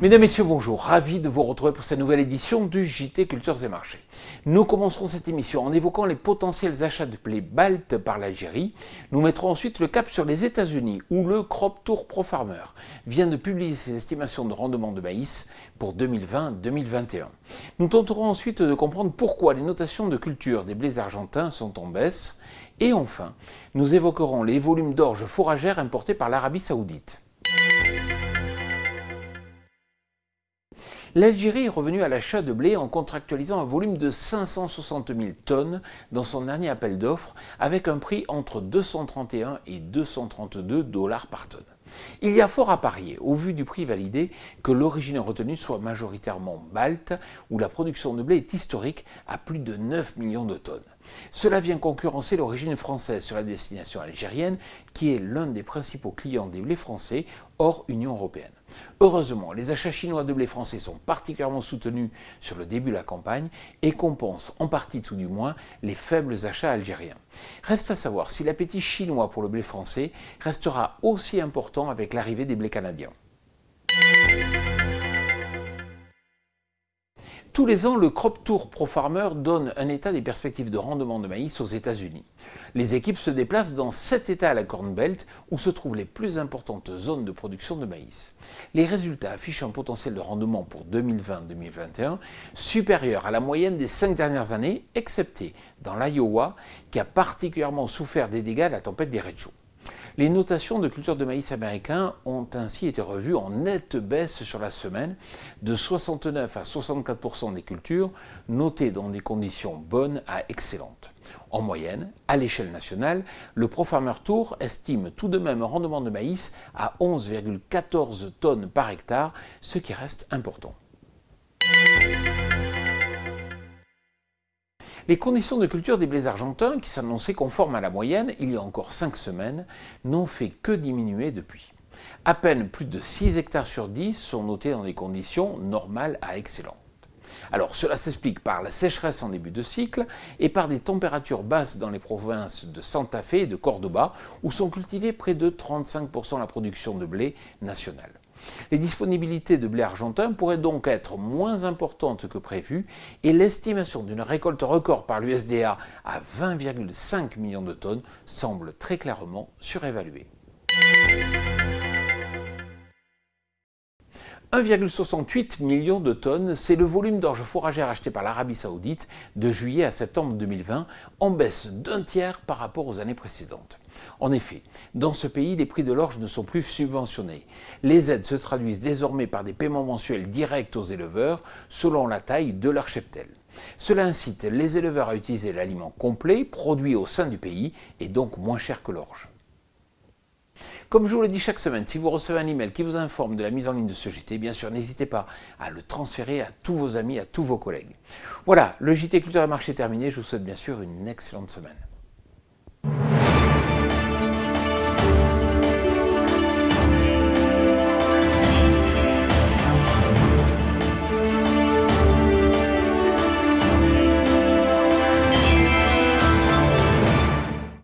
Mesdames, Messieurs, bonjour. Ravi de vous retrouver pour cette nouvelle édition du JT Cultures et Marchés. Nous commencerons cette émission en évoquant les potentiels achats de blé baltes par l'Algérie. Nous mettrons ensuite le cap sur les États-Unis où le Crop Tour ProFarmer vient de publier ses estimations de rendement de maïs pour 2020-2021. Nous tenterons ensuite de comprendre pourquoi les notations de culture des blés argentins sont en baisse. Et enfin, nous évoquerons les volumes d'orge fourragère importés par l'Arabie Saoudite. L'Algérie est revenue à l'achat de blé en contractualisant un volume de 560 000 tonnes dans son dernier appel d'offres avec un prix entre 231 et 232 $ par tonne. Il y a fort à parier, au vu du prix validé, que l'origine retenue soit majoritairement balte, où la production de blé est historique à plus de 9 millions de tonnes. Cela vient concurrencer l'origine française sur la destination algérienne, qui est l'un des principaux clients des blés français hors Union européenne. Heureusement, les achats chinois de blé français sont particulièrement soutenus sur le début de la campagne et compensent, en partie tout du moins, les faibles achats algériens. Reste à savoir si l'appétit chinois pour le blé français restera aussi important avec l'arrivée des blés canadiens. Tous les ans, le Crop Tour ProFarmer donne un état des perspectives de rendement de maïs aux États-Unis. Les équipes se déplacent dans 7 États à la Corn Belt où se trouvent les plus importantes zones de production de maïs. Les résultats affichent un potentiel de rendement pour 2020-2021 supérieur à la moyenne des 5 dernières années, excepté dans l'Iowa qui a particulièrement souffert des dégâts de la tempête des Rechou. Les notations de culture de maïs américain ont ainsi été revues en nette baisse sur la semaine, de 69 à 64% des cultures notées dans des conditions bonnes à excellentes. En moyenne, à l'échelle nationale, le ProFarmer Tour estime tout de même un rendement de maïs à 11,14 tonnes par hectare, ce qui reste important. Les conditions de culture des blés argentins, qui s'annonçaient conformes à la moyenne il y a encore 5 semaines, n'ont fait que diminuer depuis. À peine plus de 6 hectares sur 10 sont notés dans des conditions normales à excellentes. Alors cela s'explique par la sécheresse en début de cycle et par des températures basses dans les provinces de Santa Fe et de Cordoba, où sont cultivés près de 35% de la production de blé nationale. Les disponibilités de blé argentin pourraient donc être moins importantes que prévu et l'estimation d'une récolte record par l'USDA à 20,5 millions de tonnes semble très clairement surévaluée. 1,68 million de tonnes, c'est le volume d'orge fourragère acheté par l'Arabie Saoudite de juillet à septembre 2020, en baisse d'un tiers par rapport aux années précédentes. En effet, dans ce pays, les prix de l'orge ne sont plus subventionnés. Les aides se traduisent désormais par des paiements mensuels directs aux éleveurs selon la taille de leur cheptel. Cela incite les éleveurs à utiliser l'aliment complet, produit au sein du pays, et donc moins cher que l'orge. Comme je vous le dis chaque semaine, si vous recevez un email qui vous informe de la mise en ligne de ce JT, bien sûr, n'hésitez pas à le transférer à tous vos amis, à tous vos collègues. Voilà, le JT Culture et Marché est terminé. Je vous souhaite bien sûr une excellente semaine.